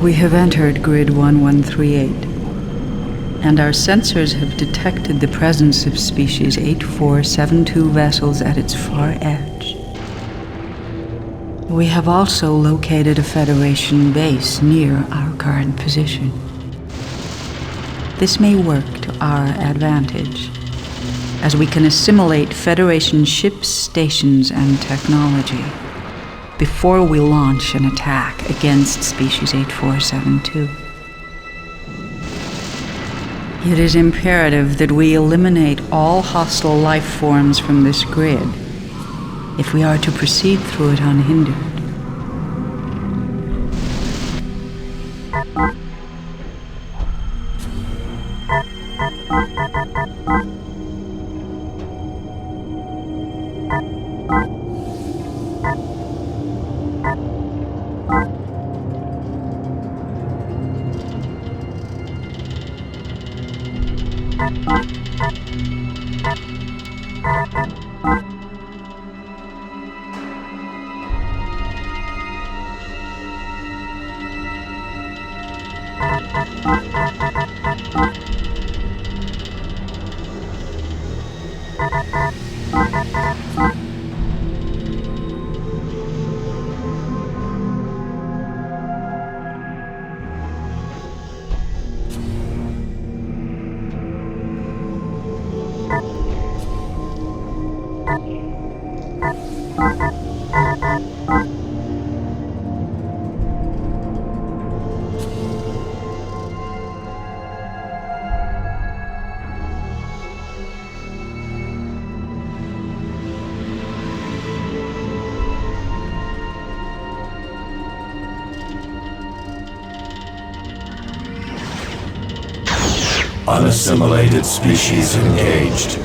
We have entered Grid 1138, and our sensors have detected the presence of species 8472 vessels at its far edge. We have also located a Federation base near our current position. This may work to our advantage, as we can assimilate Federation ships, stations, and technology before we launch an attack against species 8472. It is imperative that we eliminate all hostile life forms from this grid if we are to proceed through it unhindered. Unassimilated species engaged.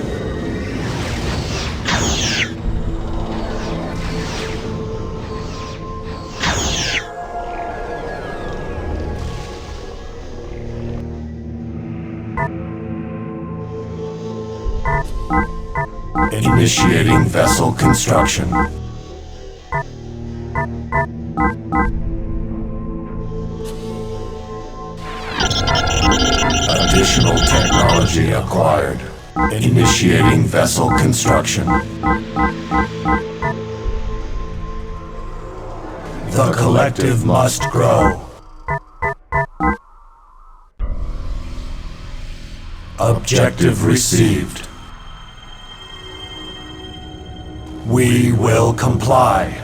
Initiating vessel construction. Additional technology acquired. Initiating vessel construction. The collective must grow. Objective received. We will comply.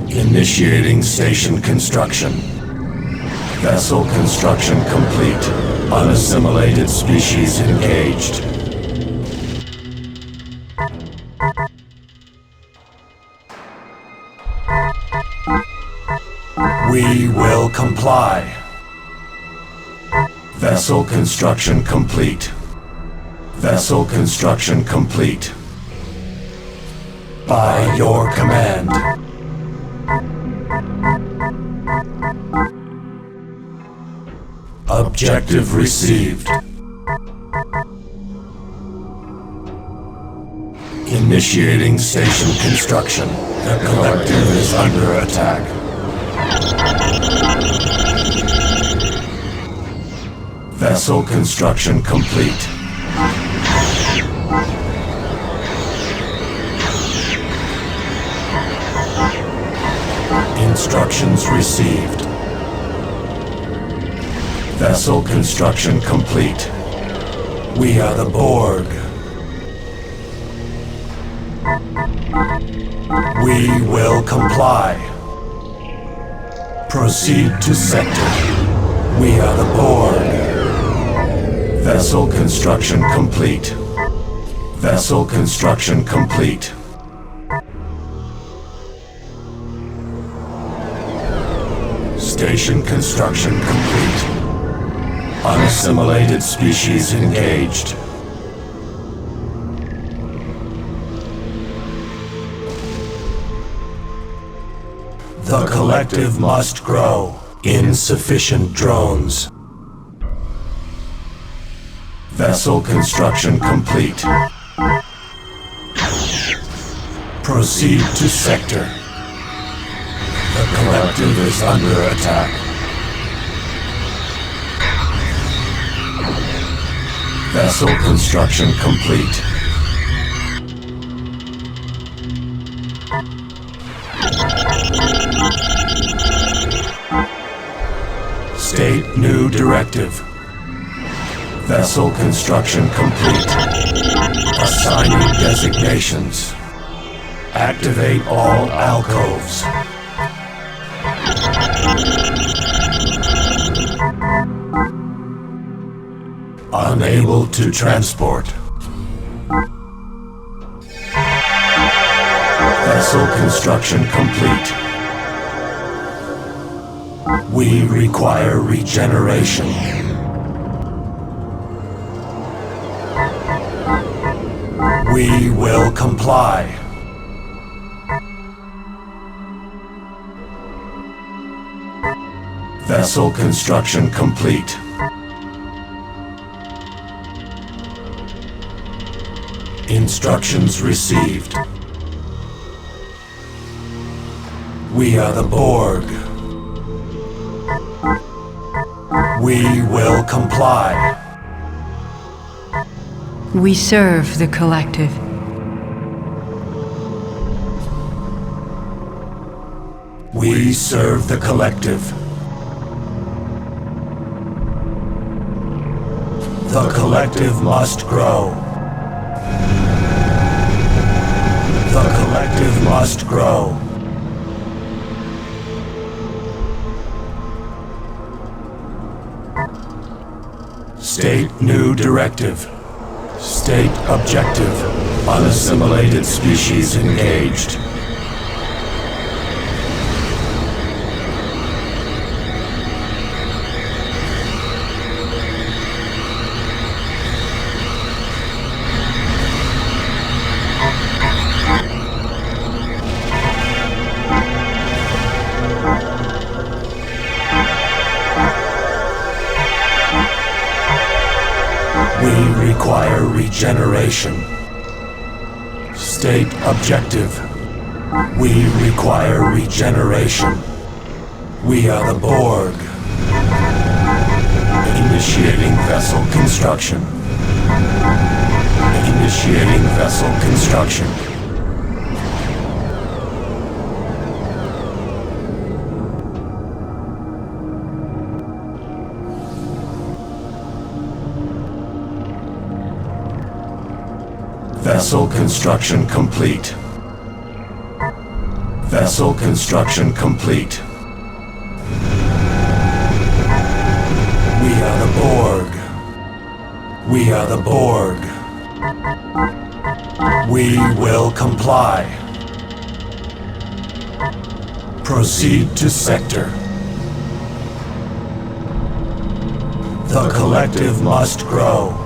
Initiating station construction. Vessel construction complete. Unassimilated species engaged. We will comply. Vessel construction complete. Vessel construction complete. By your command. Objective received. Initiating station construction. The collective is under attack. Vessel construction complete. Instructions received. Vessel construction complete. We are the Borg. We will comply. Proceed to sector. We are the Borg. Vessel construction complete. Vessel construction complete. Station construction complete. Unassimilated species engaged. The collective must grow. Insufficient drones. Vessel construction complete. Proceed to sector. The collective is under attack. Vessel construction complete. State new directive. Vessel construction complete. Assigning designations. Activate all alcoves. Unable to transport. Vessel construction complete. We require regeneration. We will comply. Vessel construction complete. Instructions received. We are the Borg. We will comply. We serve the collective. We serve the collective. The collective must grow. The collective must grow. State new directive. State objective. Unassimilated species engaged. We require regeneration. State objective. We require regeneration. We are the Borg. Initiating vessel construction. Initiating vessel construction. Vessel construction complete. Vessel construction complete. We are the Borg. We are the Borg. We will comply. Proceed to sector. The collective must grow.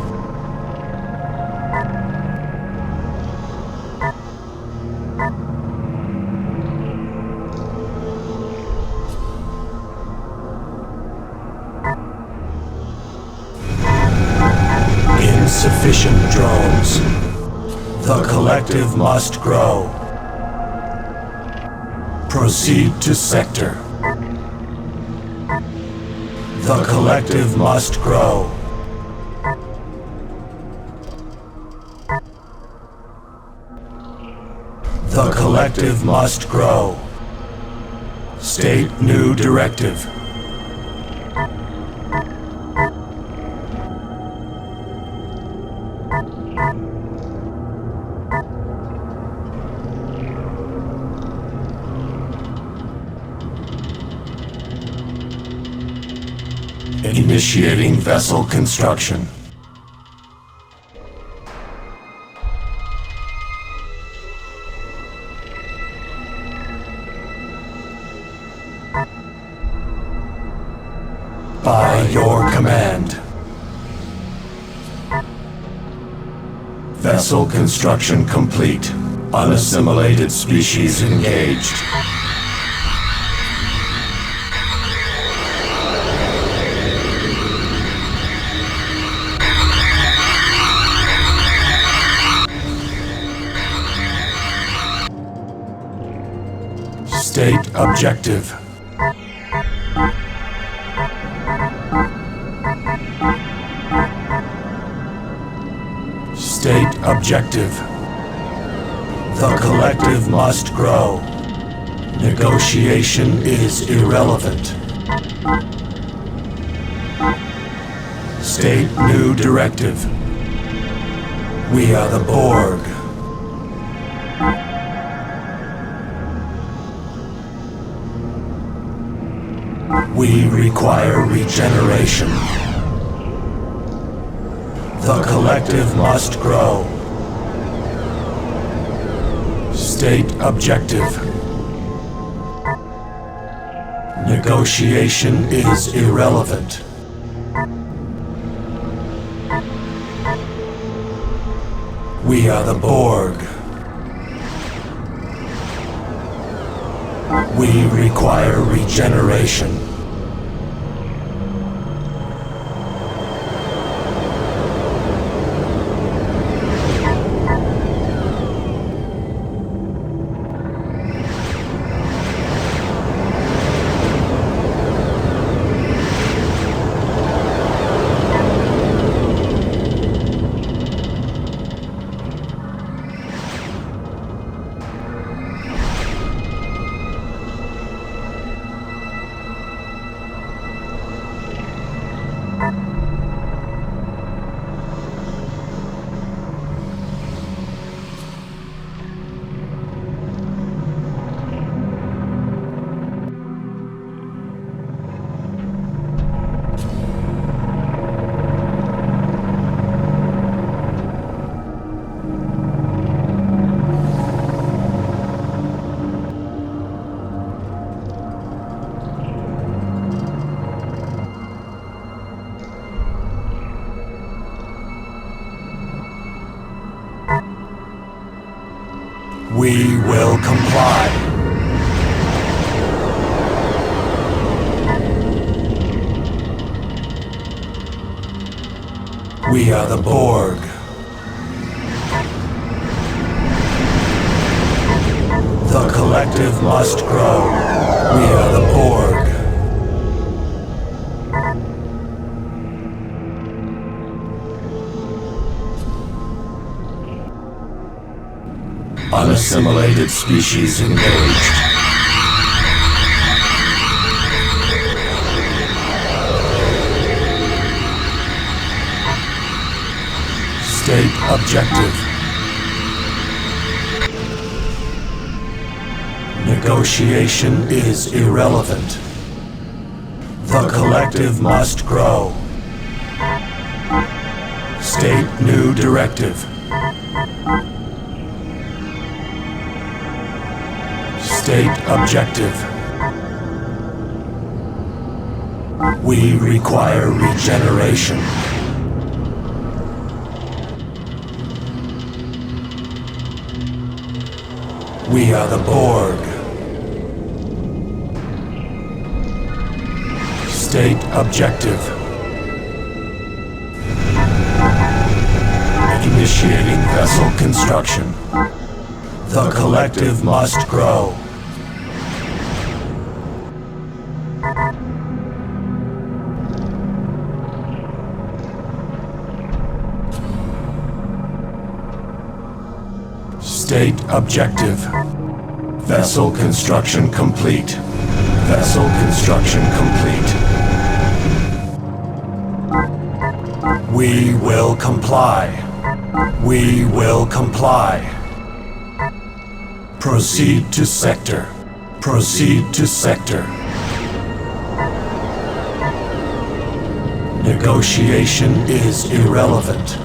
Insufficient drones. The collective must grow. Proceed to sector. The collective must grow. The collective must grow. State new directive. Initiating vessel construction. By your command. Vessel construction complete. Unassimilated species engaged. State objective. State objective. The collective must grow. Negotiation is irrelevant. State new directive. We are the Borg. We require regeneration. The collective must grow. State objective. Negotiation is irrelevant. We are the Borg. We require regeneration. We will comply. We are the Borg. The collective must grow. We are the Borg. Unassimilated species engaged. State objective. Negotiation is irrelevant. The collective must grow. State new directive. State objective. We require regeneration. We are the Borg. State objective. Initiating vessel construction. The collective must grow. State objective. Vessel construction complete. Vessel construction complete. We will comply. We will comply. Proceed to sector. Proceed to sector. Negotiation is irrelevant.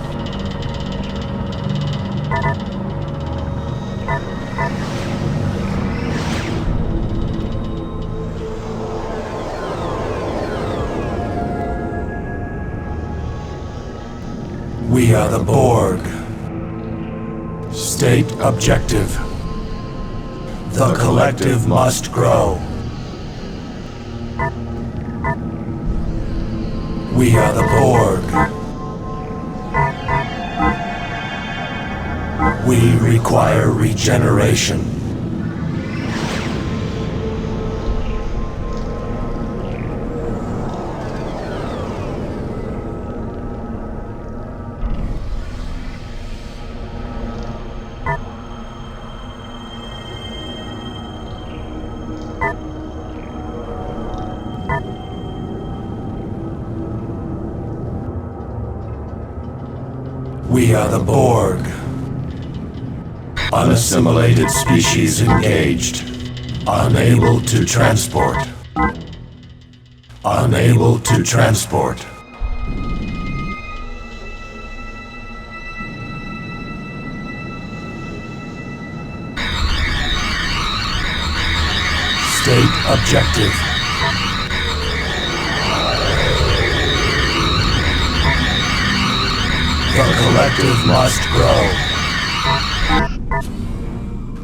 We are the Borg. State objective. The collective must grow. We are the Borg. We require regeneration. We are the Borg. Unassimilated species engaged. Unable to transport. Unable to transport. State objective. The collective must grow.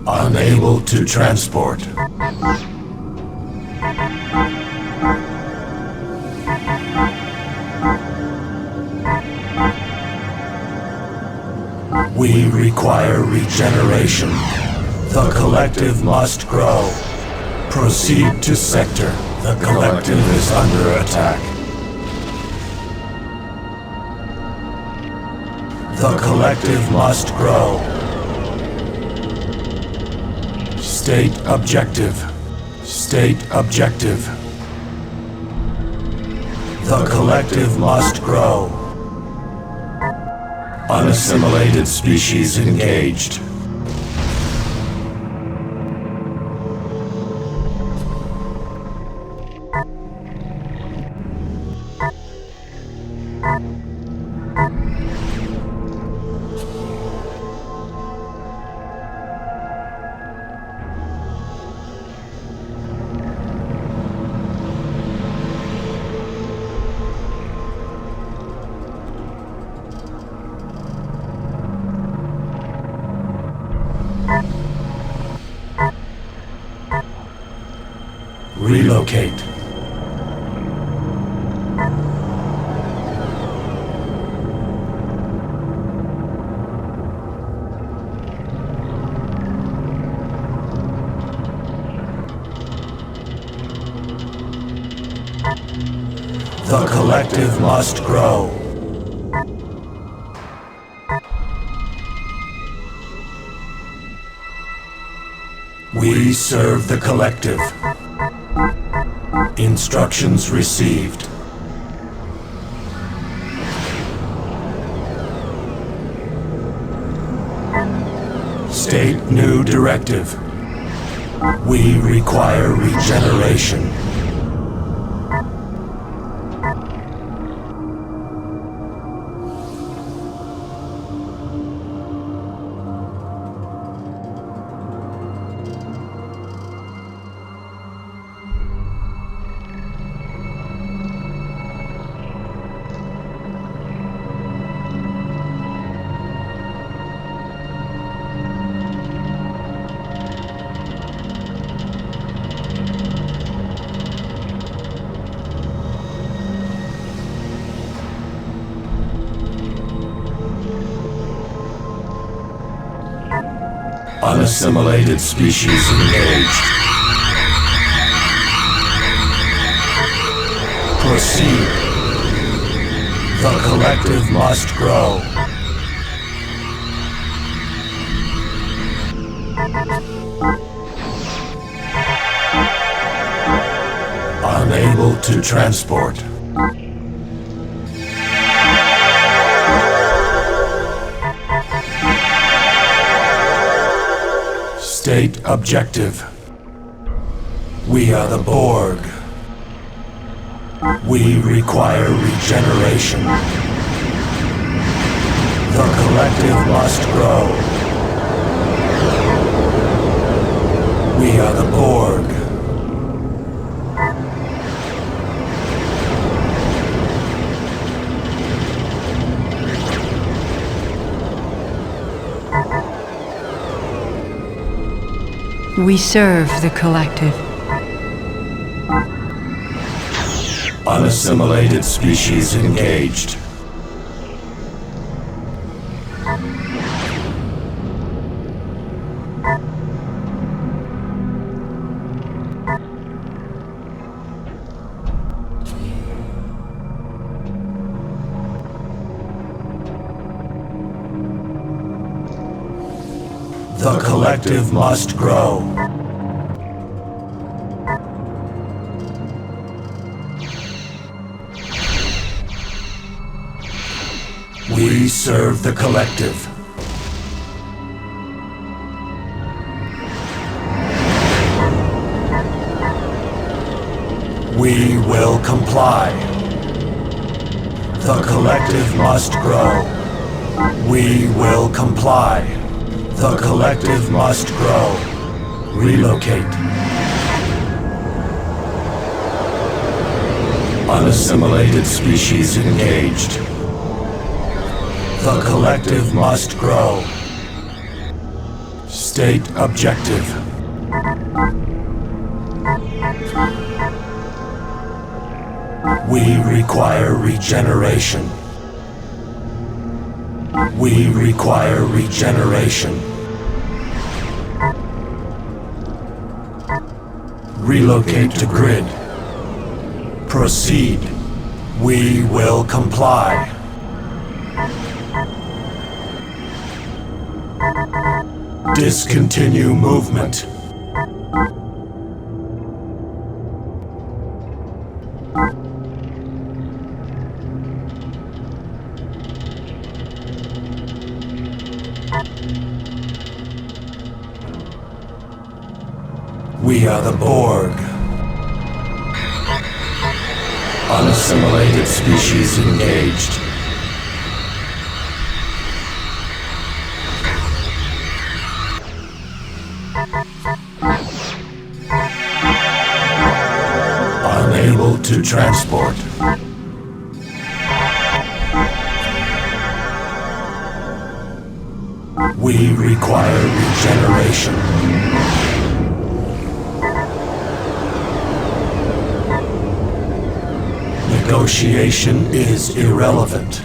Unable to transport. We require regeneration. The collective must grow. Proceed to sector. The collective is under attack. The collective must grow. State objective. State objective. The collective must grow. Unassimilated species engaged. Relocate. The collective must grow. We serve the collective. Instructions received. State new directive. We require regeneration. Unassimilated species engaged. Proceed. The collective must grow. Unable to transport. State objective. We are the Borg. We require regeneration. The collective must grow. We are the Borg. We serve the collective. Unassimilated species engaged. The collective must grow. We serve the collective. We will comply. The collective must grow. We will comply. The collective must grow. Relocate. Unassimilated species engaged. The collective must grow. State objective. We require regeneration. We require regeneration. Relocate to grid. Proceed. We will comply. Discontinue movement. We are the Borg. Unassimilated species engaged. Unable to transport. We require regeneration. Negotiation is irrelevant.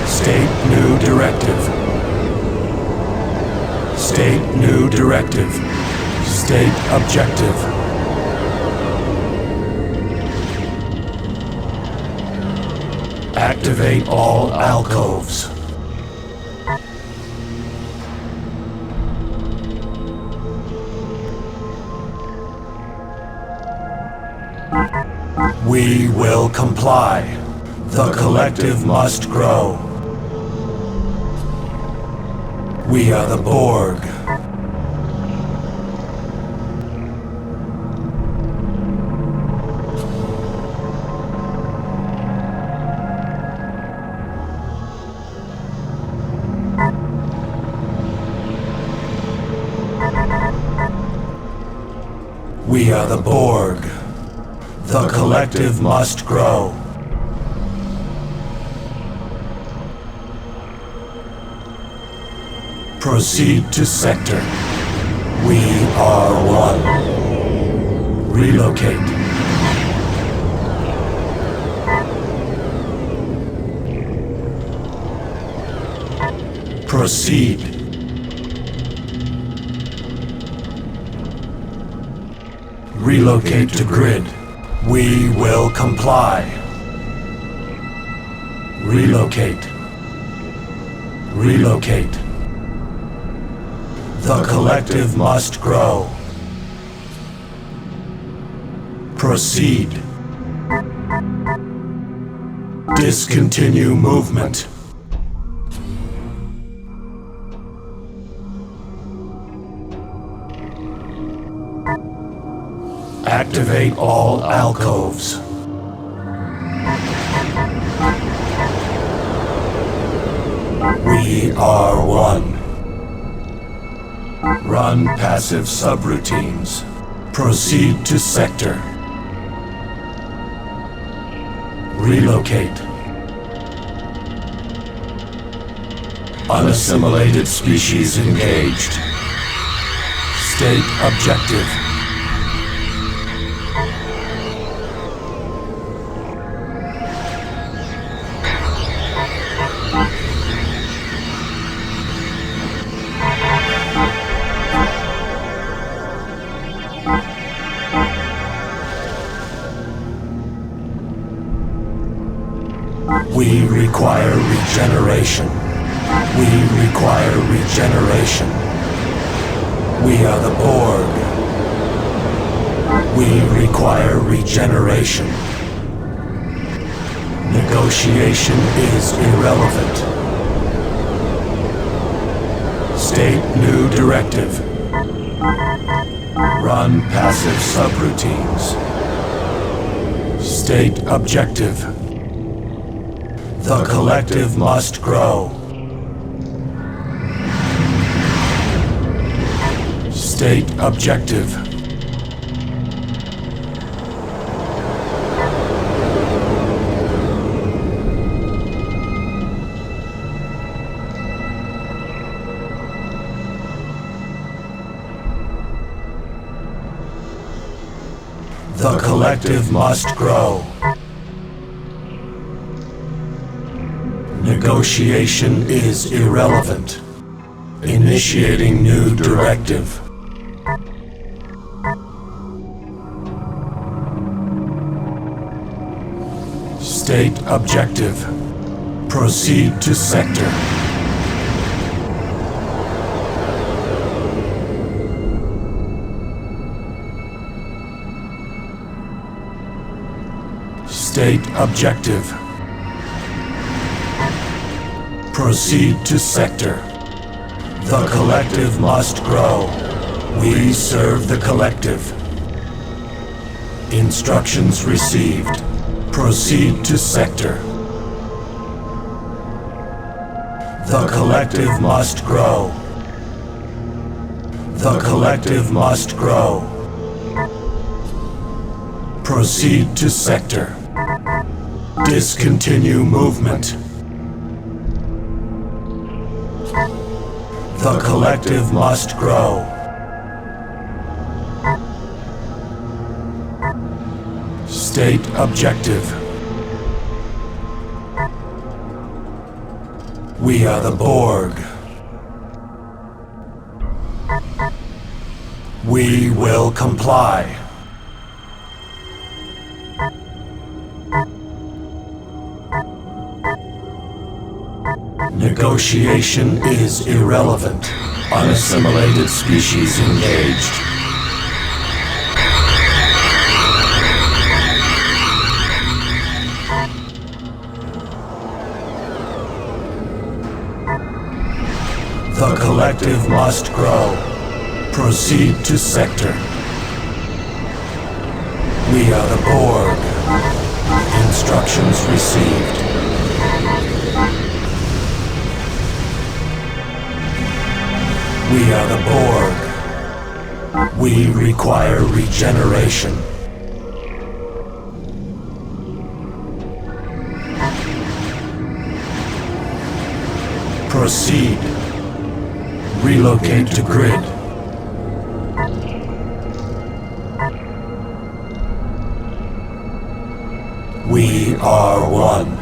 State new directive. State new directive. State objective. Activate all alcoves. We will comply. The collective must grow. We are the Borg. We are the Borg. The collective must grow. Proceed to sector. We are one. Relocate. Proceed. Relocate to grid. We will comply. Relocate. Relocate. The collective must grow. Proceed. Discontinue movement. Activate all alcoves. We are one. Run passive subroutines. Proceed to sector. Relocate. Unassimilated species engaged. State objective. We require regeneration. We require regeneration. We are the Borg. We require regeneration. Negotiation is irrelevant. State new directive. Run passive subroutines. State objective. The collective must grow. State objective. The collective must grow. Negotiation is irrelevant. Initiating new directive. State objective. Proceed to sector. State objective. Proceed to sector. The collective must grow. We serve the collective. Instructions received. Proceed to sector. The collective must grow. The collective must grow. Proceed to sector. Discontinue movement. The collective must grow. State objective. We are the Borg. We will comply. Negotiation is irrelevant. Unassimilated species engaged. The collective must grow. Proceed to sector. We are the Borg. Instructions received. We are the Borg. We require regeneration. Proceed. Relocate to grid. We are one.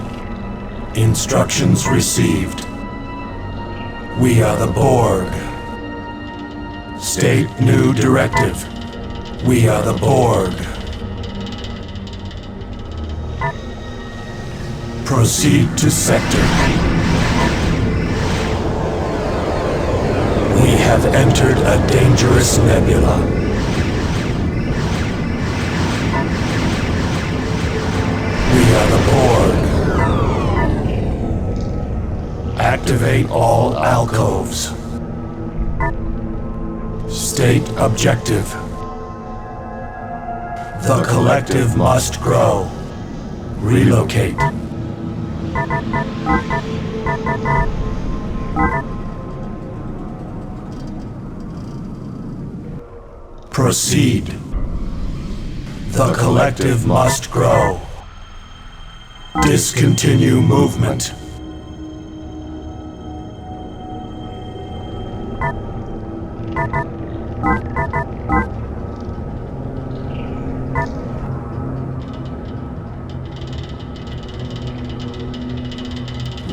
Instructions received. We are the Borg. State new directive. We are the Borg. Proceed to sector. We have entered a dangerous nebula. We are the Borg. Activate all alcoves. State objective. The collective must grow. Relocate. Proceed. The collective must grow. Discontinue movement.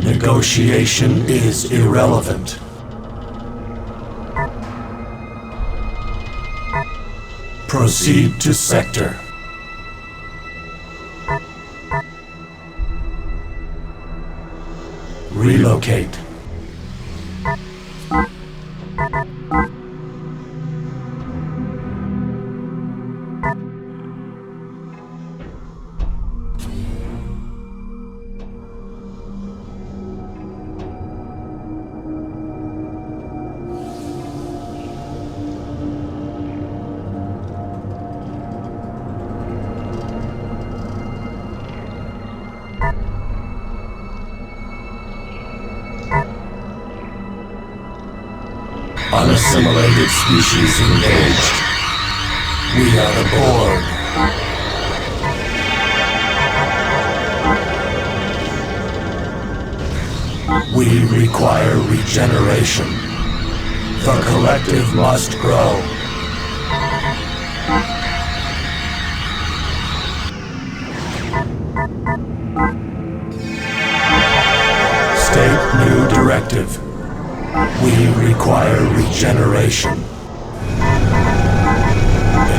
Negotiation is irrelevant. Proceed to sector. Relocate. Unassimilated species engaged. We are the Borg. We require regeneration. The collective must grow. State new directive. We require regeneration.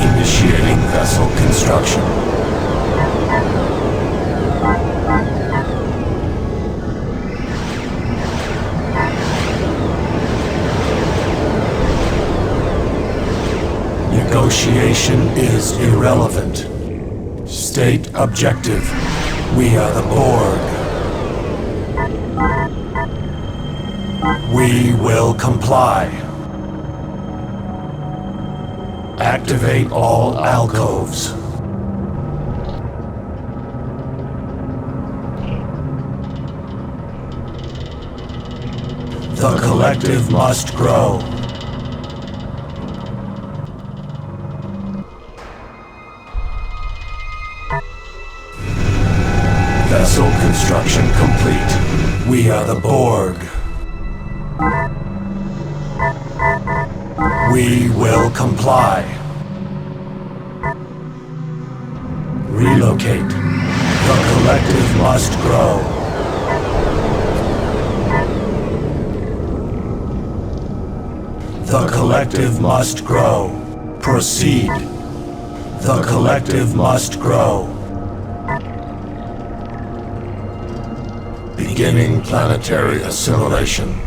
Initiating vessel construction. Negotiation is irrelevant. State objective. We are the Borg. We will comply. Activate all alcoves. The collective must grow. Vessel construction complete. We are the Borg. We will comply. Relocate. The collective must grow. The collective must grow. Proceed. The collective must grow. Beginning planetary assimilation.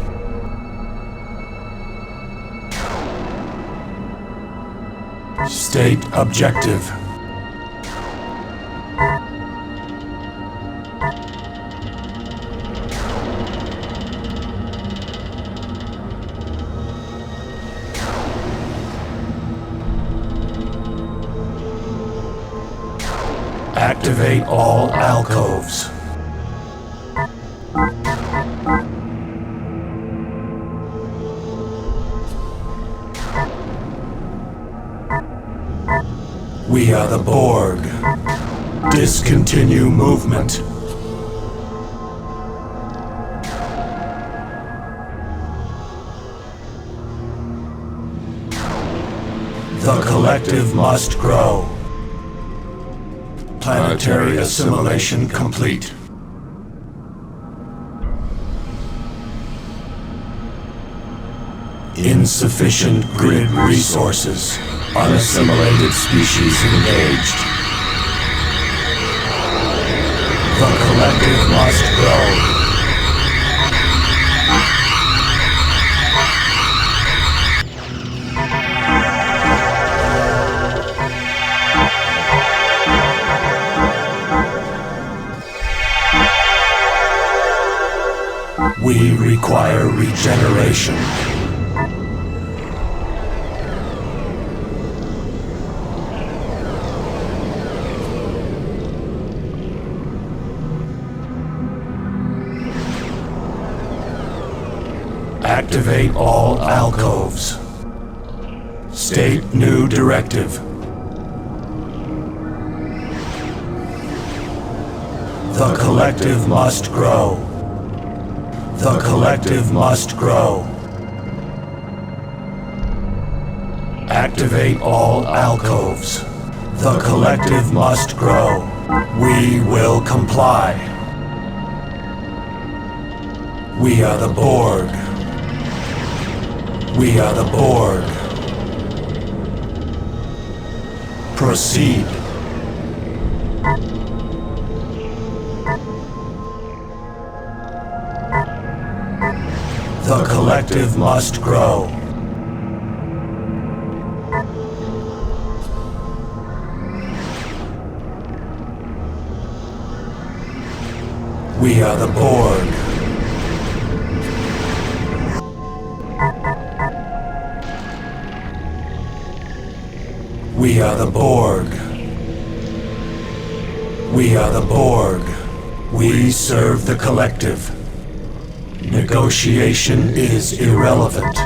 State objective. Activate all alcoves. We are the Borg. Discontinue movement. The collective must grow. Planetary assimilation complete. Insufficient grid resources. Unassimilated species engaged. The collective must grow. We require regeneration. Activate all alcoves. State new directive. The collective must grow. The collective must grow. Activate all alcoves. The collective must grow. We will comply. We are the Borg. We are the Borg. Proceed. The collective must grow. We are the Borg. We are the Borg. We are the Borg. We serve the collective. Negotiation is irrelevant.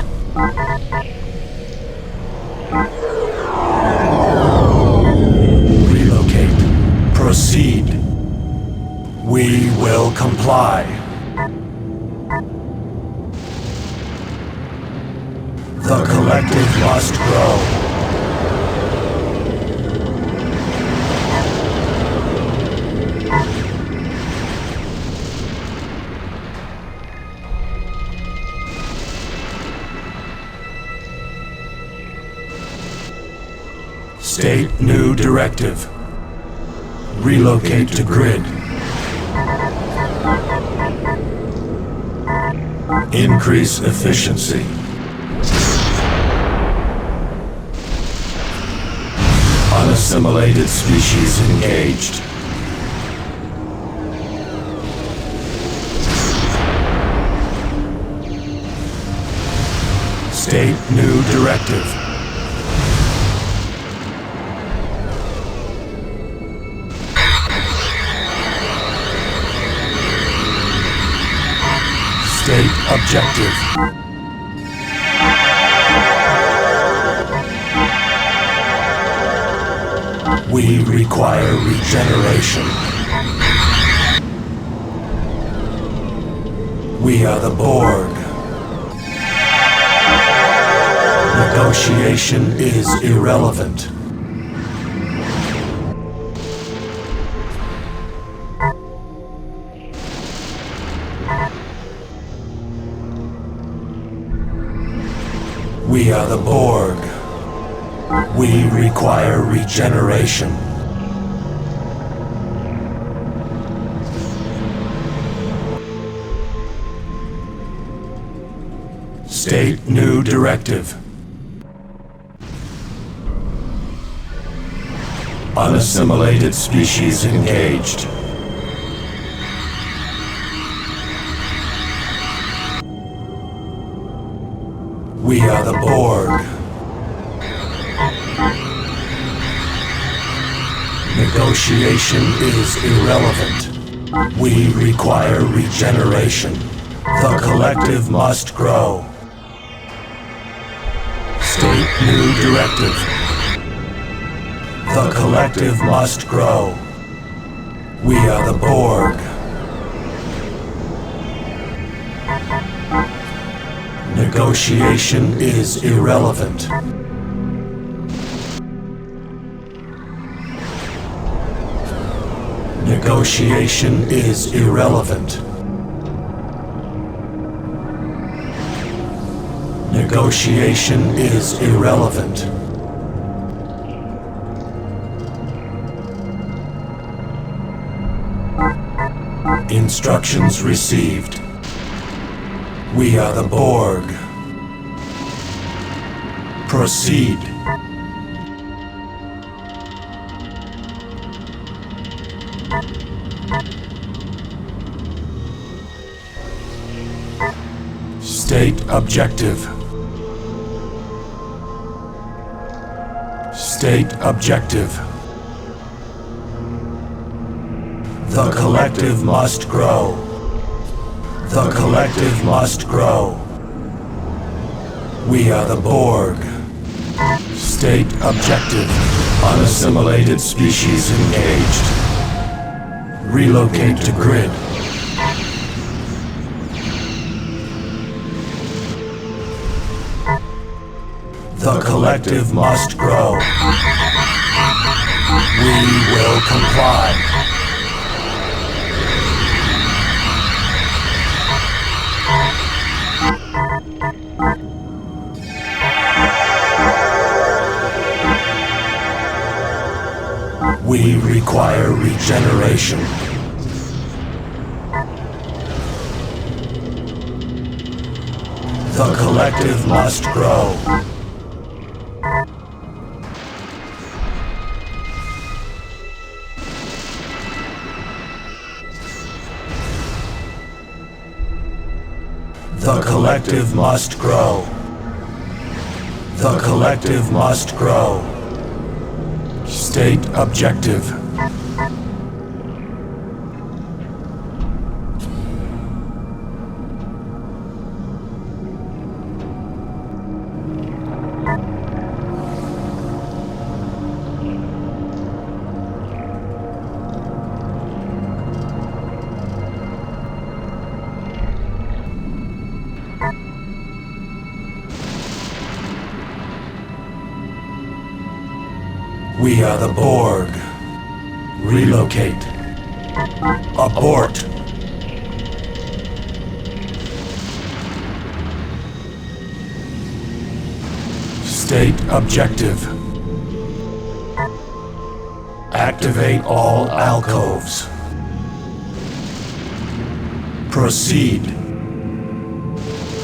comply. The collective must grow. State new directive. Relocate to grid. Increase efficiency. Unassimilated species engaged. State new directive. State objective. We require regeneration. We are the Borg. Negotiation is irrelevant. We are the Borg. We require regeneration. State new directive. Unassimilated species engaged. We are the Borg. Negotiation is irrelevant. We require regeneration. The collective must grow. State new directive. The collective must grow. We are the Borg. Negotiation is irrelevant. Negotiation is irrelevant. Negotiation is irrelevant. Instructions received. We are the Borg. Proceed. State objective. State objective. The collective must grow. The collective must grow. We are the Borg. State objective. Unassimilated species engaged. Relocate to grid. The collective must grow. We will comply. We require regeneration. The collective must grow. The collective must grow. The collective must grow. State objective. We are the Borg. Relocate. Abort. State objective. Activate all alcoves. Proceed.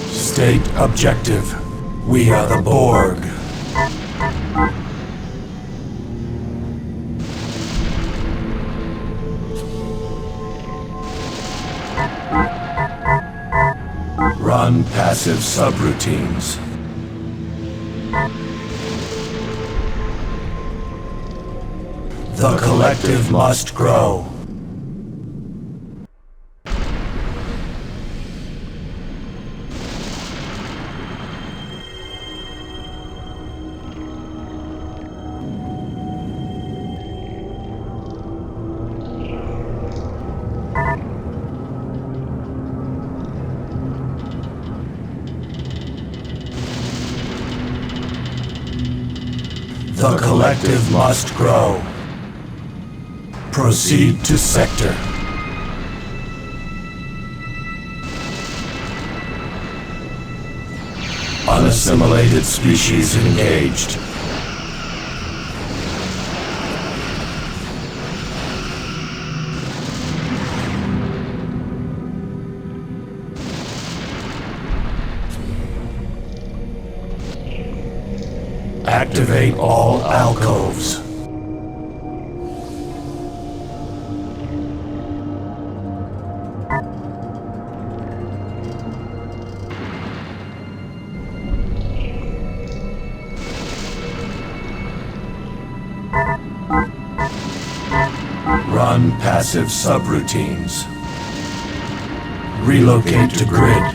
State objective. We are the Borg. Run passive subroutines. The collective must grow. The collective must grow. Proceed to sector. Unassimilated species engaged. Activate all alcoves. Run passive subroutines. Relocate to grid.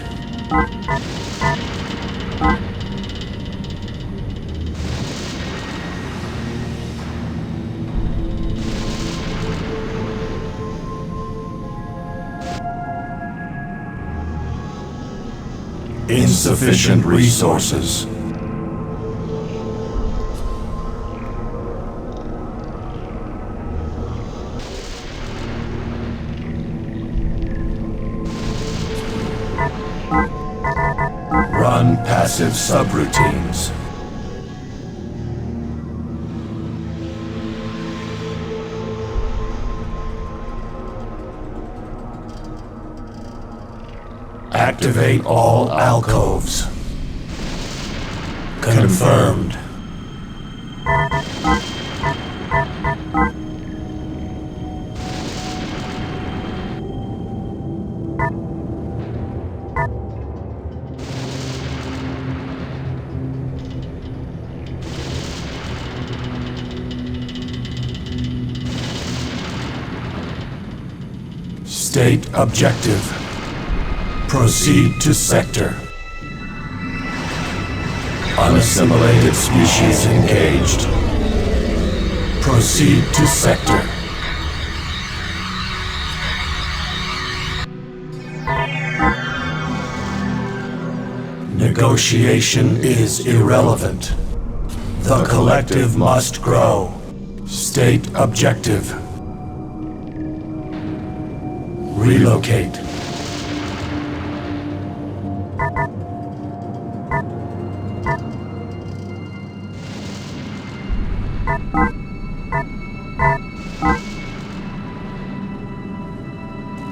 Insufficient resources. Run passive subroutines. Activate all alcoves. Confirmed. State objective. Proceed to sector. Unassimilated species engaged. Proceed to sector. Negotiation is irrelevant. The collective must grow. State objective. Relocate.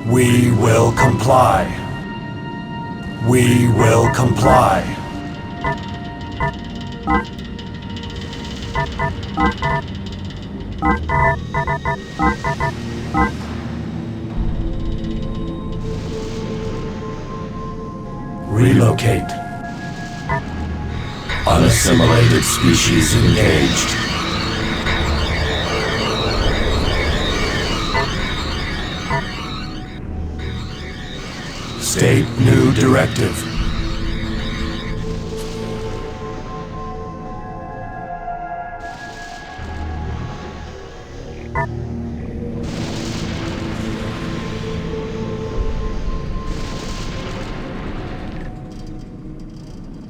We will comply. We will comply. Relocate. Unassimilated species engaged. State new directive.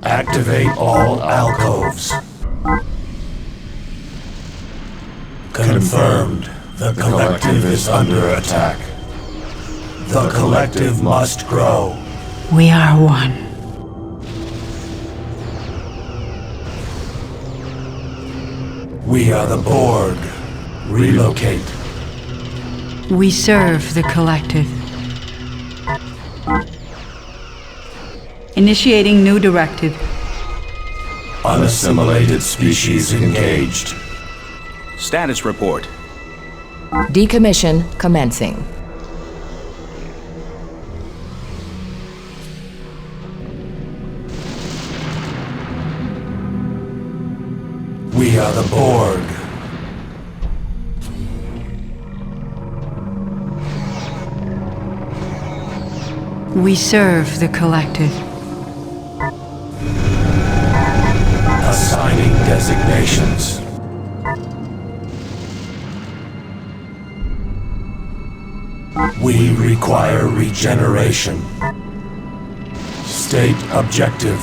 Activate all alcoves. Confirmed. The collective is under attack. The collective must grow. We are one. We are the Borg. Relocate. We serve the collective. Initiating new directive. Unassimilated species engaged. Status report. Decommission commencing. We are the Borg. We serve the collective. Assigning designations. We require regeneration. State objective.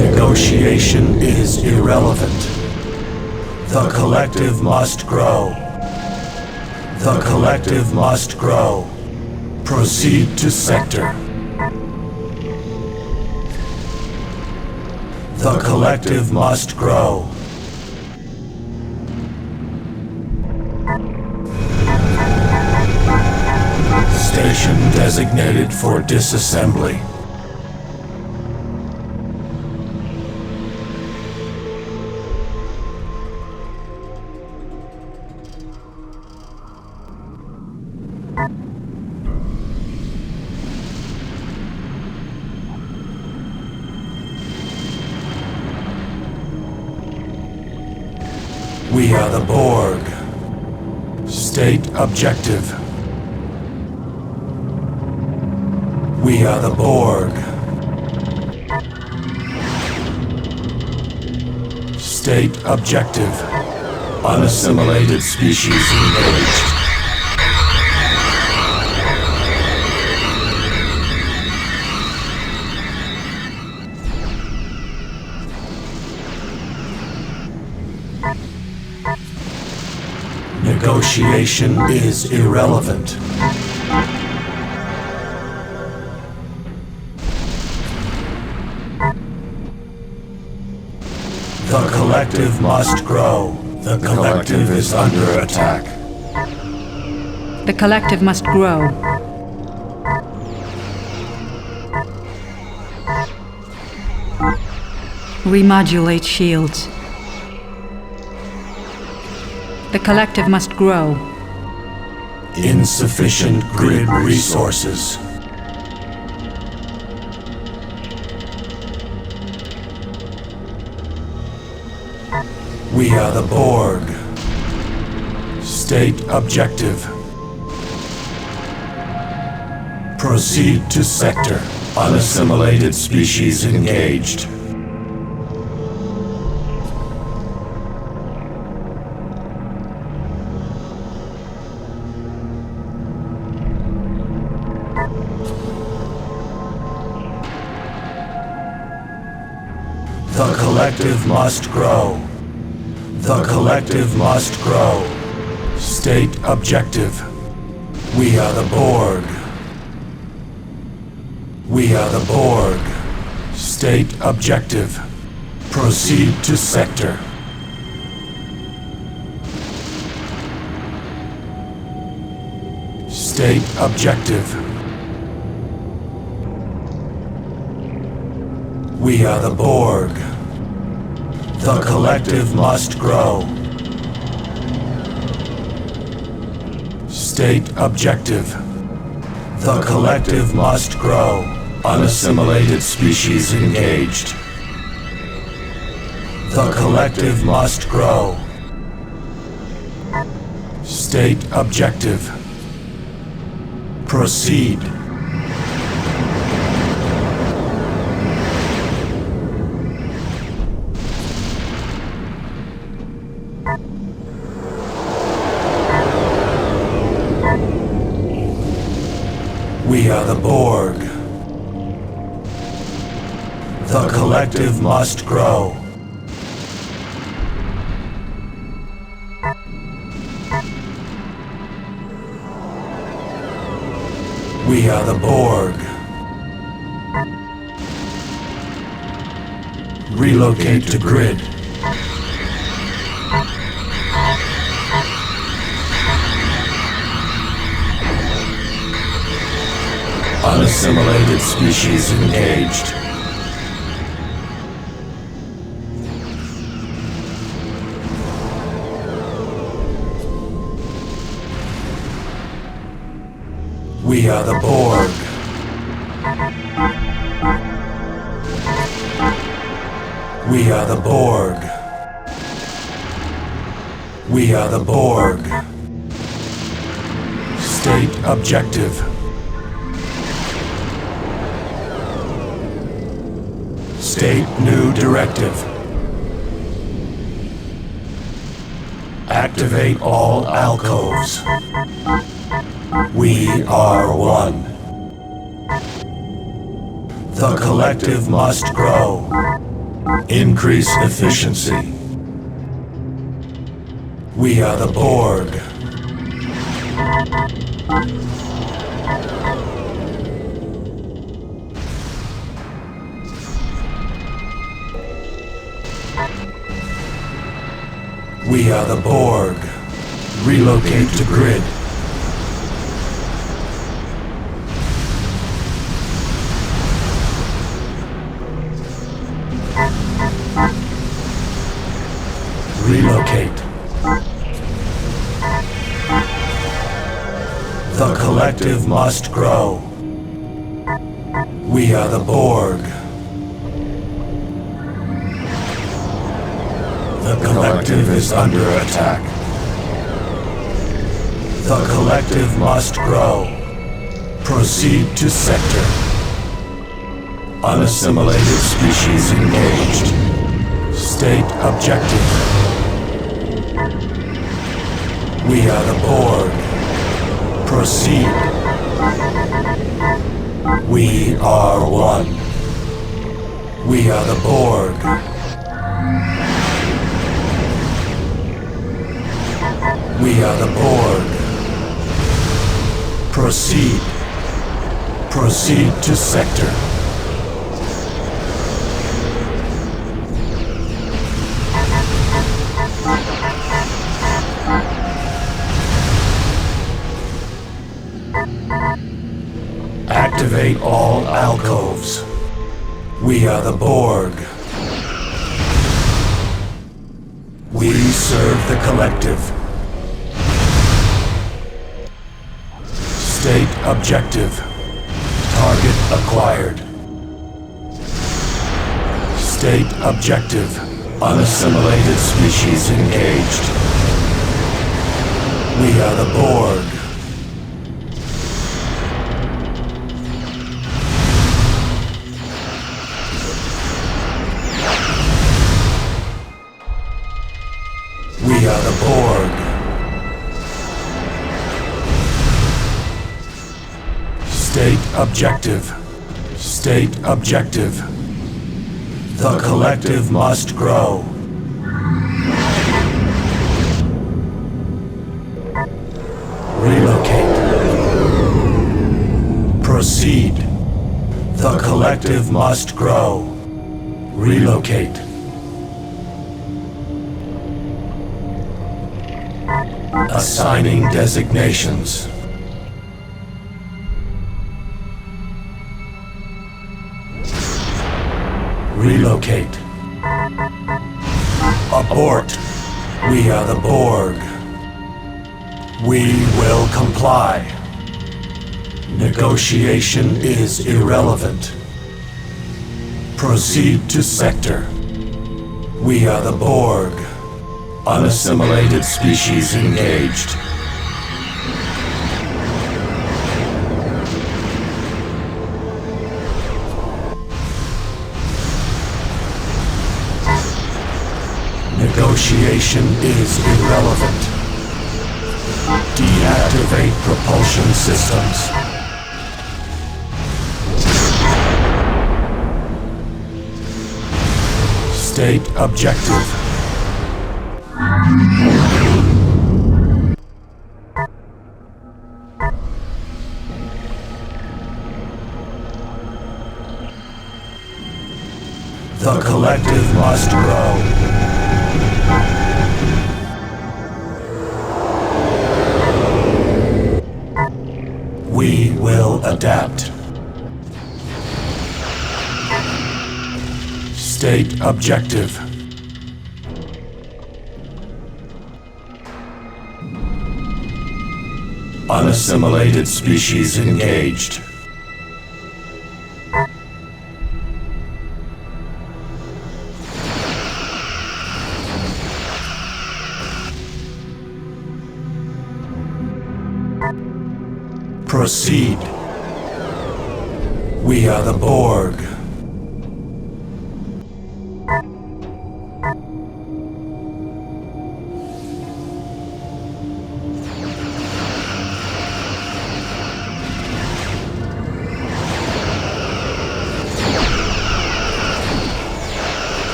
Negotiation is irrelevant. The collective must grow. The collective must grow. Proceed to sector. The collective must grow. Station designated for disassembly. We are the Borg. State objective. We are the Borg. State objective. Unassimilated species engaged. Negotiation is irrelevant. The collective must grow. The collective is under attack. The collective must grow. Remodulate shields. The collective must grow. Insufficient grid resources. We are the Borg. State objective. Proceed to sector. Unassimilated species engaged. The collective must grow. The collective must grow. State objective. We are the Borg. We are the Borg. State objective. Proceed to sector. State objective. We are the Borg. The collective must grow. State objective. The collective must grow. Unassimilated species engaged. The collective must grow. State objective. Proceed. We are the Borg. The collective must grow. We are the Borg. Relocate to grid. Unassimilated species engaged. We are the Borg. We are the Borg. We are the Borg. State objective. State new directive. Activate all alcoves. We are one. The collective must grow. Increase efficiency. We are the Borg. We are the Borg. Relocate to grid. Relocate. The collective must grow. We are the Borg. The collective is under attack. The collective must grow. Proceed to sector. Unassimilated species engaged. State objective. We are the Borg. Proceed. We are one. We are the Borg. We are the Borg. Proceed. Proceed to sector. Activate all alcoves. We are the Borg. We serve the collective. State objective. Target acquired. State objective. Unassimilated species engaged. We are the Borg. We are the Borg. State objective. State objective. The collective must grow. Relocate. Proceed. The collective must grow. Relocate. Assigning designations. Relocate. Abort. We are the Borg. We will comply. Negotiation is irrelevant. Proceed to sector. We are the Borg. Unassimilated species engaged. Negotiation is irrelevant. Deactivate propulsion systems. State objective. The collective must grow. We will adapt. State objective. Unassimilated species engaged. Proceed. We are the Borg.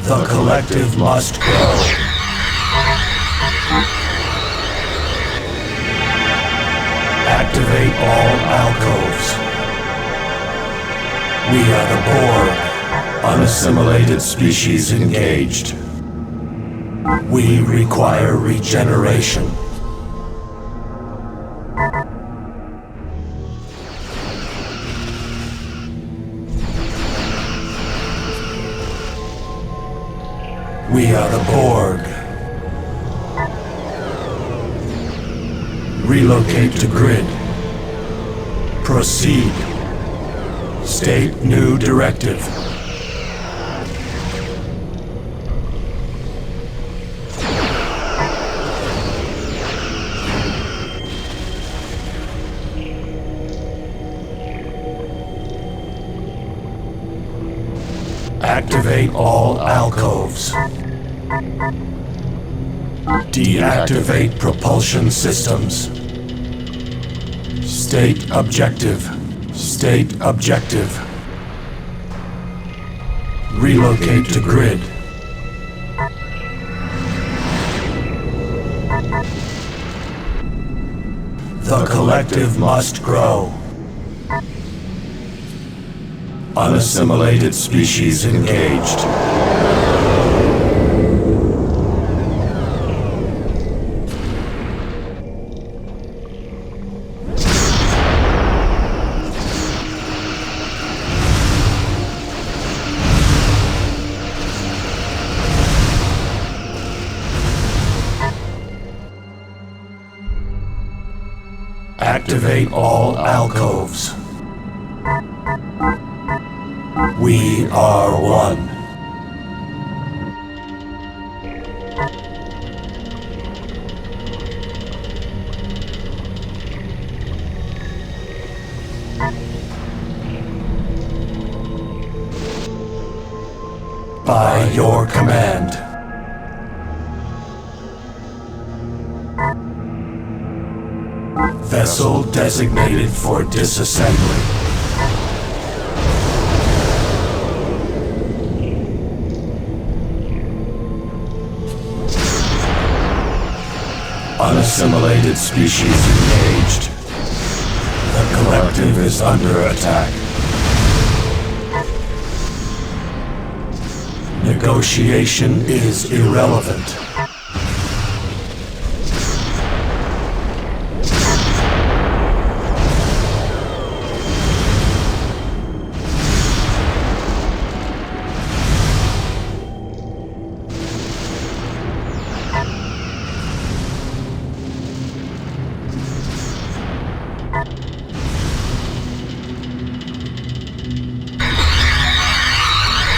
The collective must grow. Activate all alcoves. We are the Borg. Unassimilated species engaged. We require regeneration. We are the Borg. Relocate to grid. Proceed. State new directive. Activate all alcoves. Deactivate propulsion systems. State objective. State objective. Relocate to grid. The collective must grow. Unassimilated species engaged. Activate all alcoves. We are one. By your command. Vessel designated for disassembly. Unassimilated species engaged. The collective is under attack. Negotiation is irrelevant.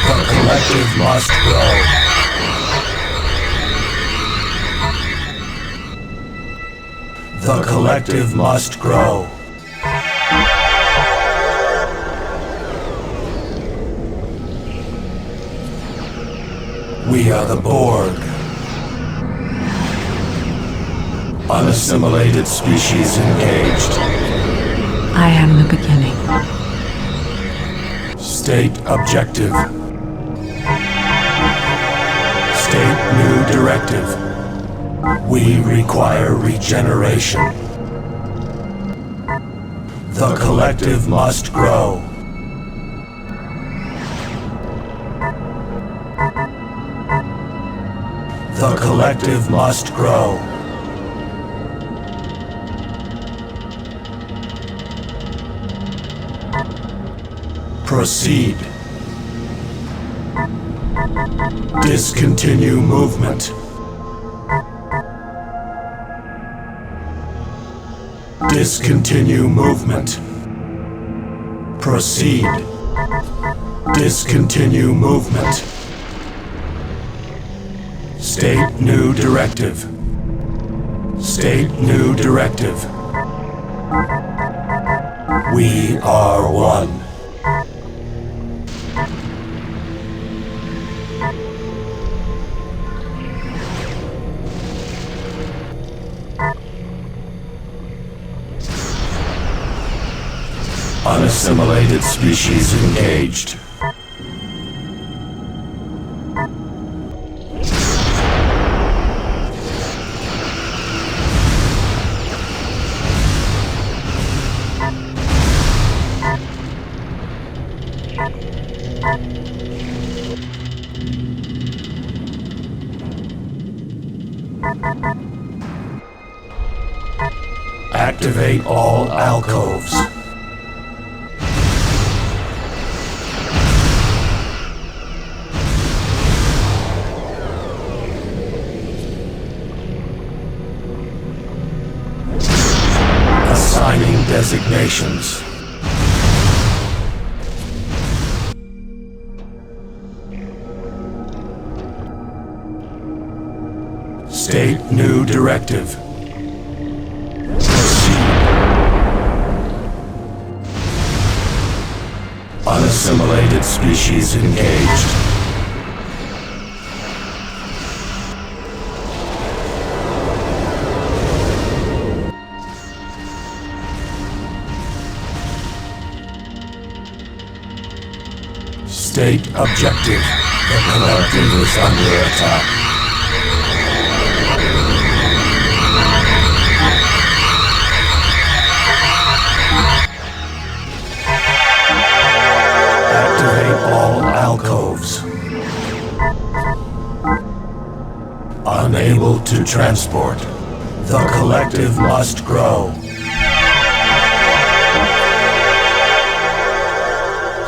The collective must grow. The collective must grow. We are the Borg. Unassimilated species engaged. I am the beginning. State objective. State new directive. We require regeneration. The collective must grow. The collective must grow. Proceed. Discontinue movement. Discontinue movement. Proceed. Discontinue movement. State new directive. State new directive. We are one. Unassimilated species engaged. Activate all alcoves. Assigning designations. State new directive. Proceed. Unassimilated species engaged. State objective. The collective is under attack. Activate all alcoves. Unable to transport. The collective must grow.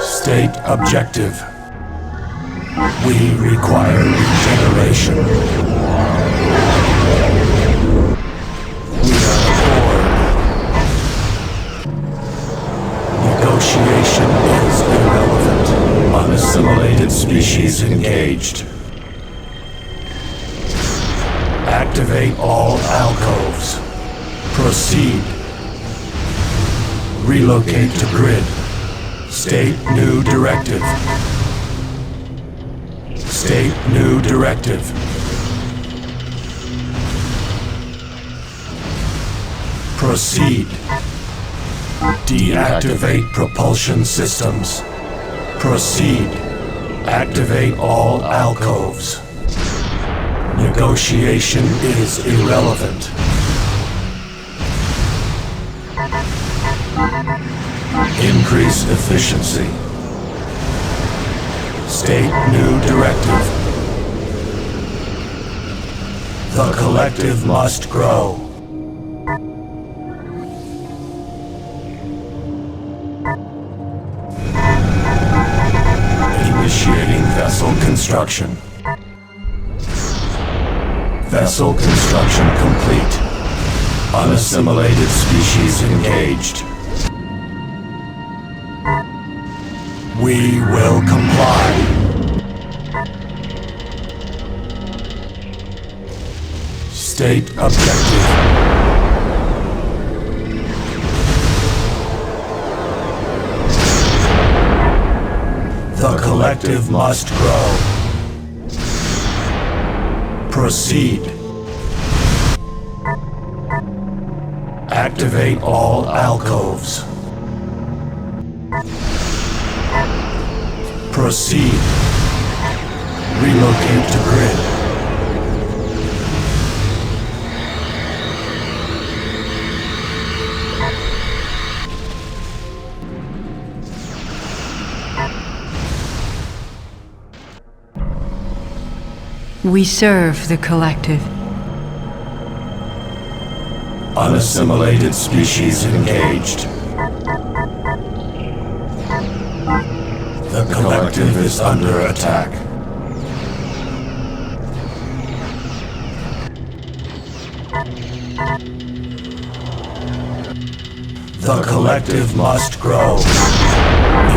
State objective. We require regeneration. We are Borg. Negotiation is irrelevant. Unassimilated species engaged. Activate all alcoves. Proceed. Relocate to grid. State new directive. State new directive. Proceed. Deactivate propulsion systems. Proceed. Activate all alcoves. Negotiation is irrelevant. Increase efficiency. State new directive. The collective must grow. Initiating vessel construction. Vessel construction complete. Unassimilated species engaged. We will comply. State objective. The collective must grow. Proceed. Activate all alcoves. Proceed. Relocate to grid. We serve the collective. Unassimilated species engaged. The collective is under attack. The collective must grow.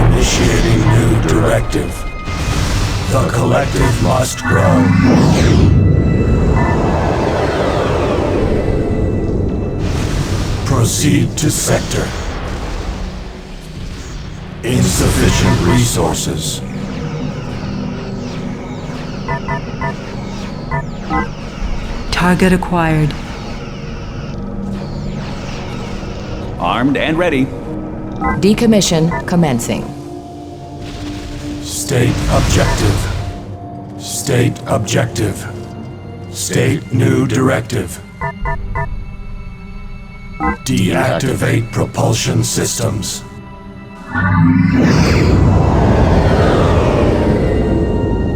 Initiating new directive. The collective must grow. Proceed to sector. Insufficient resources. Target acquired. Armed and ready. Decommission commencing. State objective. State objective. State new directive. Deactivate propulsion systems.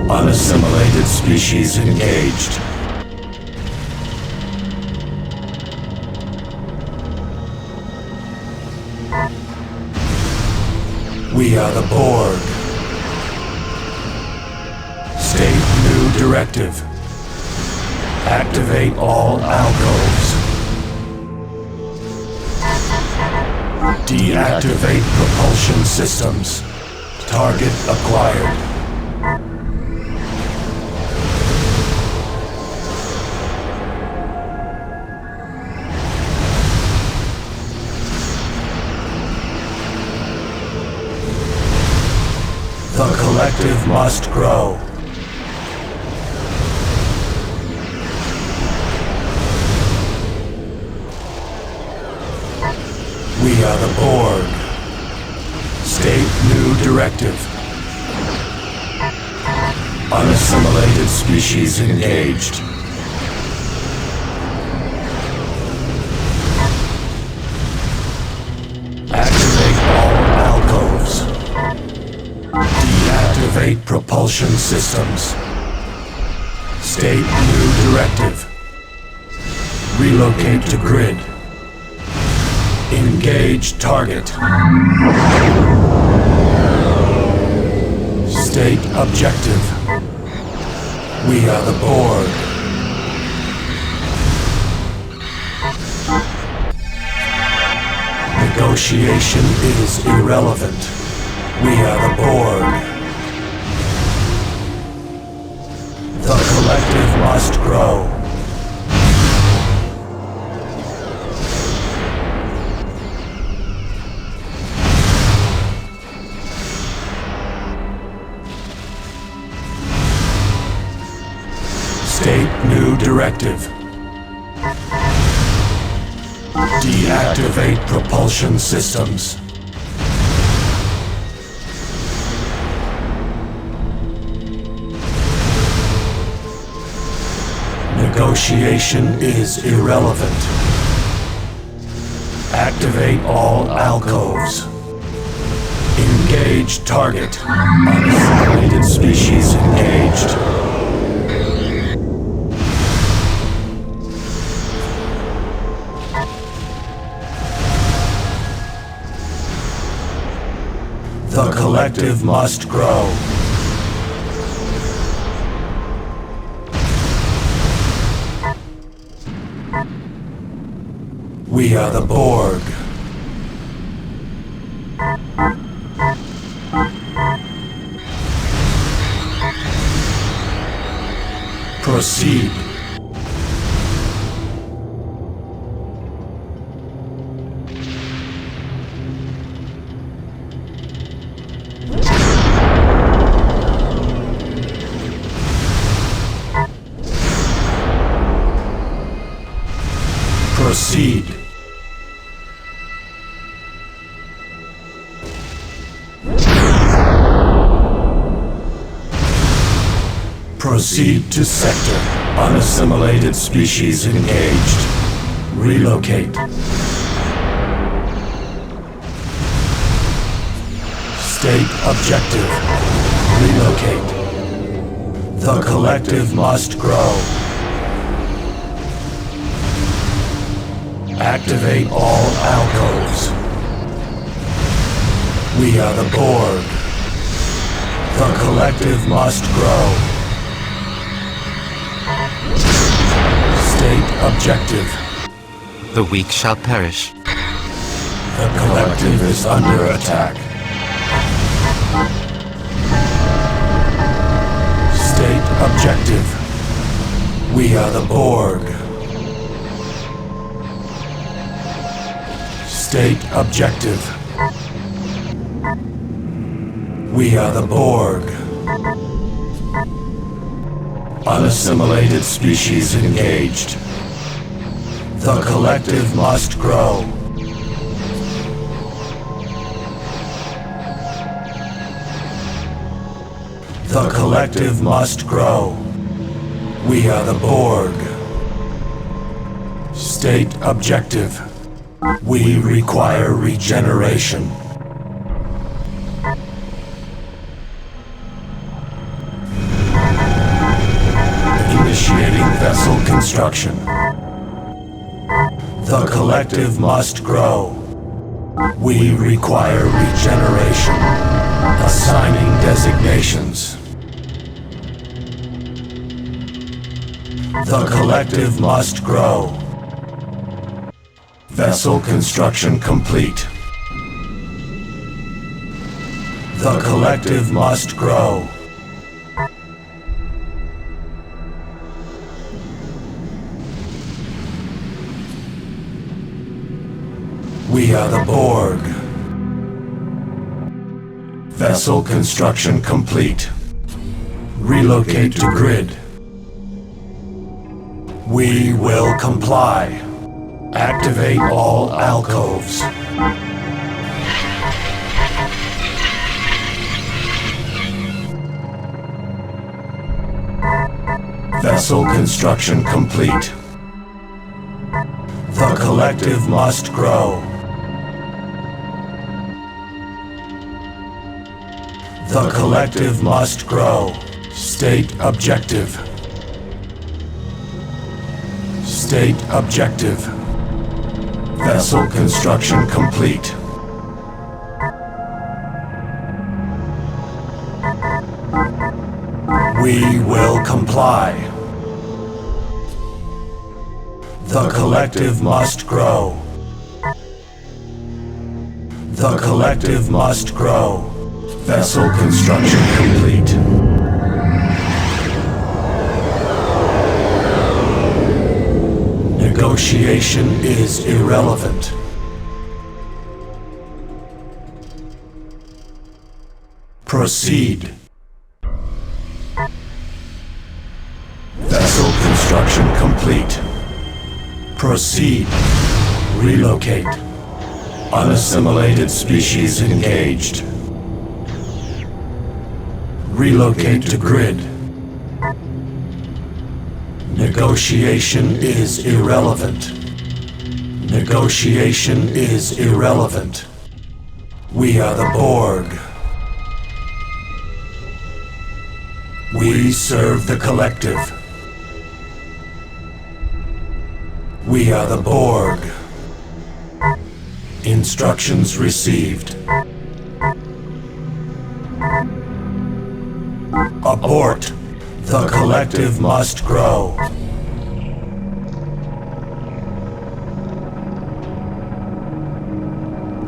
Unassimilated species engaged. We are the Borg. State new directive. Activate all alcoves. Deactivate propulsion systems. Target acquired. The collective must grow. We are the Borg. State new directive. Unassimilated species engaged. Activate all alcoves. Deactivate propulsion systems. State new directive. Relocate to grid. Engage target. State objective. We are the Borg. Negotiation is irrelevant. We are the Borg. The collective must grow. State new directive. Deactivate propulsion systems. Negotiation is irrelevant. Activate all alcoves. Engage target. Unassimilated species engaged. The collective must grow. We are the Borg. Proceed. Proceed. Proceed to sector. Unassimilated species engaged. Relocate. State objective. Relocate. The collective must grow. Activate all alcoves. We are the Borg. The collective must grow. State objective. The weak shall perish. The collective is under attack. State objective. We are the Borg. State objective. We are the Borg. Unassimilated species engaged. The collective must grow. The collective must grow. We are the Borg. State objective. We require regeneration. Initiating vessel construction. The collective must grow. We require regeneration. Assigning designations. The collective must grow. Vessel construction complete. The collective must grow. We are the Borg. Vessel construction complete. Relocate to grid. We will comply. Activate all alcoves. Vessel construction complete. The collective must grow. The collective must grow. State objective. State objective. Vessel construction complete. We will comply. The collective must grow. The collective must grow. Vessel construction complete. Negotiation is irrelevant. Proceed. Vessel construction complete. Proceed. Relocate. Unassimilated species engaged. Relocate to grid. Negotiation is irrelevant. Negotiation is irrelevant. We are the Borg. We serve the collective. We are the Borg. Instructions received. Abort. The collective must grow.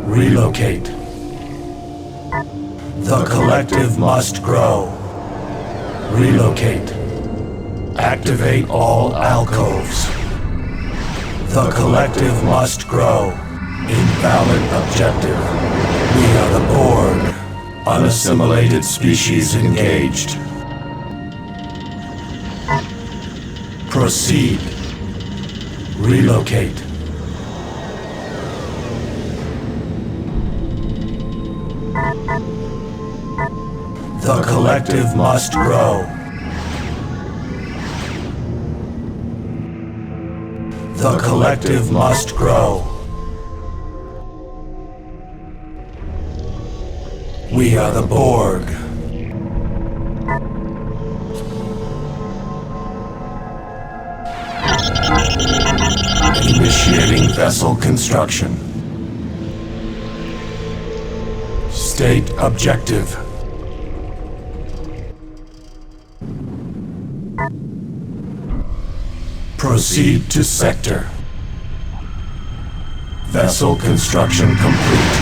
Relocate. The collective must grow. Relocate. Activate all alcoves. The collective must grow. Invalid objective. We are the Borg. Unassimilated species engaged. Proceed. Relocate. The collective must grow. The collective must grow. We are the Borg. Initiating vessel construction. State objective. Proceed to sector. Vessel construction complete.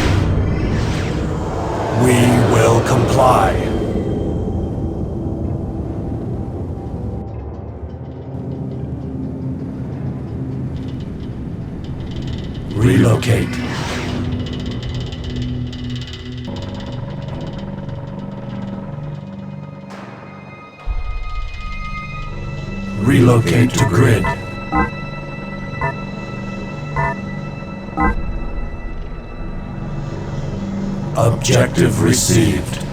We will comply. Relocate. Relocate to grid. Objective received.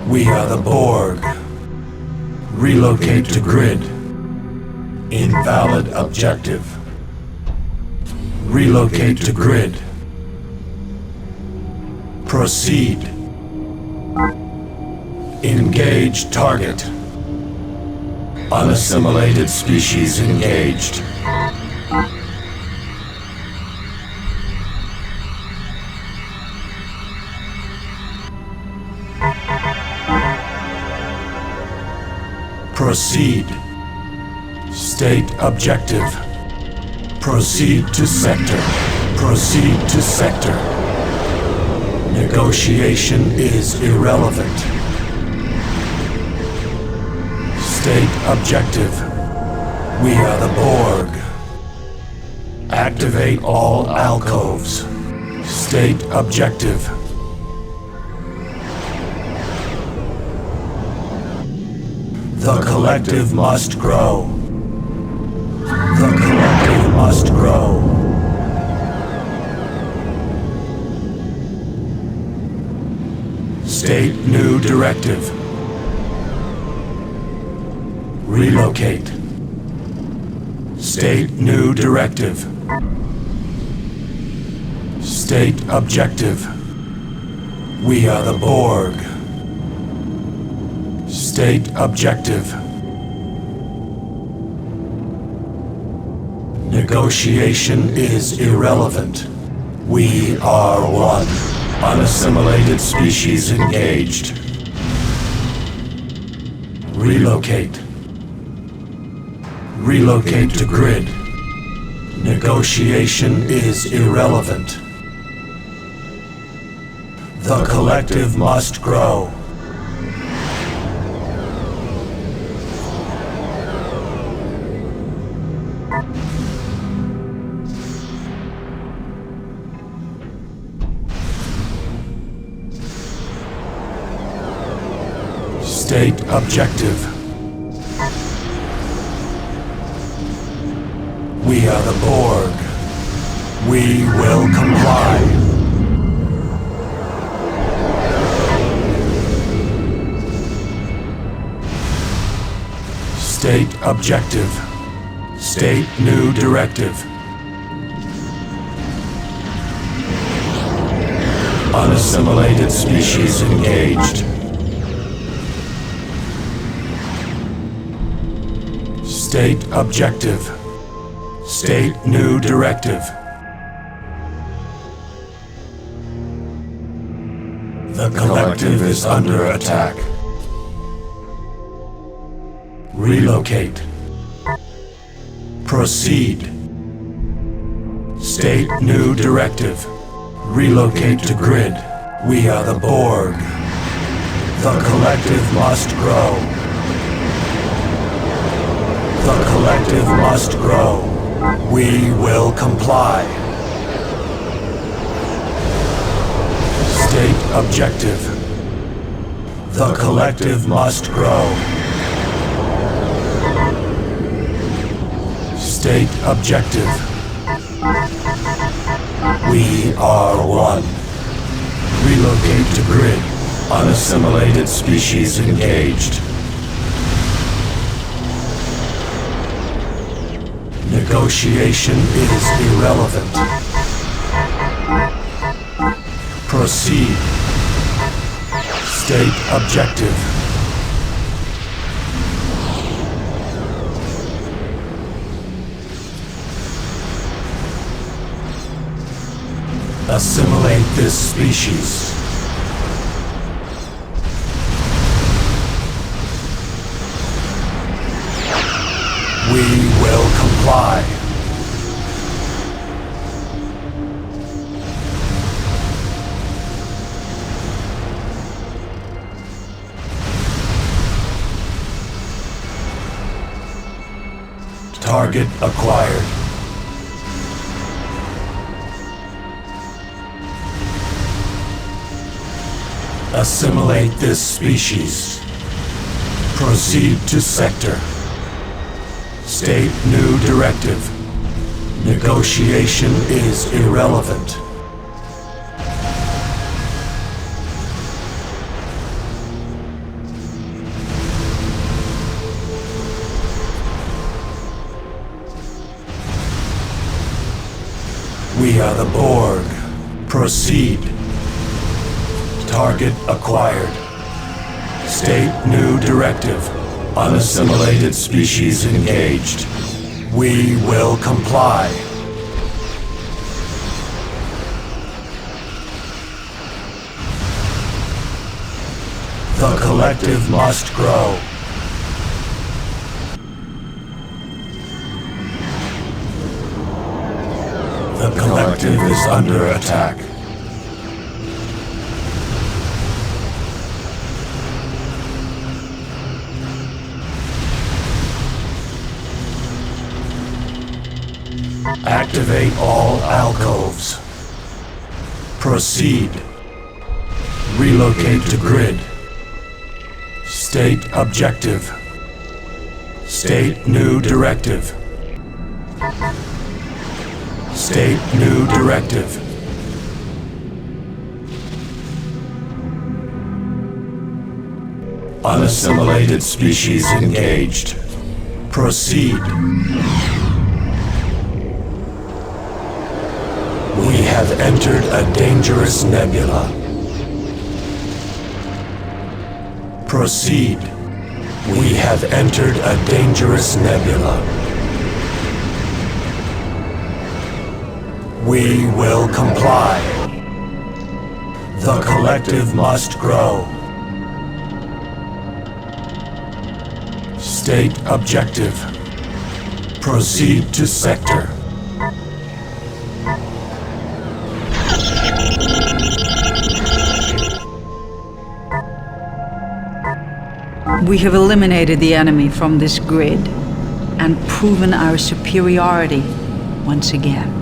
We are the Borg. Relocate to grid. Invalid objective. Relocate to grid. Proceed. Engage target. Unassimilated species engaged. Proceed. State objective. Proceed to sector. Proceed to sector. Negotiation is irrelevant. State objective. We are the Borg. Activate all alcoves. State objective. The collective must grow. The collective must grow. State new directive. Relocate. State new directive. State objective. We are the Borg. State objective. Negotiation is irrelevant. We are one. Unassimilated species engaged. Relocate. Relocate to grid. Negotiation is irrelevant. The collective must grow. State objective. We are the Borg. We will comply. State objective. State new directive. Unassimilated species engaged. State objective. State new directive. The collective is under attack. Relocate. Proceed. State new directive. Relocate to grid. We are the Borg. The collective must grow. The collective must grow. We will comply. State objective. The collective must grow. State objective. We are one. Relocate to grid. Unassimilated species engaged. Negotiation is irrelevant. Proceed. State objective. Assimilate this species. We will comply. Target acquired. Assimilate this species. Proceed to sector. State new directive. Negotiation is irrelevant. We are the Borg. Proceed. Target acquired. State new directive. Unassimilated species engaged. We will comply. The collective must grow. The collective is under attack. Activate all alcoves. Proceed. Relocate to grid. State objective. State new directive. State new directive. Unassimilated species engaged. Proceed. We have entered a dangerous nebula. Proceed. We have entered a dangerous nebula. We will comply. The collective must grow. State objective. Proceed to sector. We have eliminated the enemy from this grid and proven our superiority once again.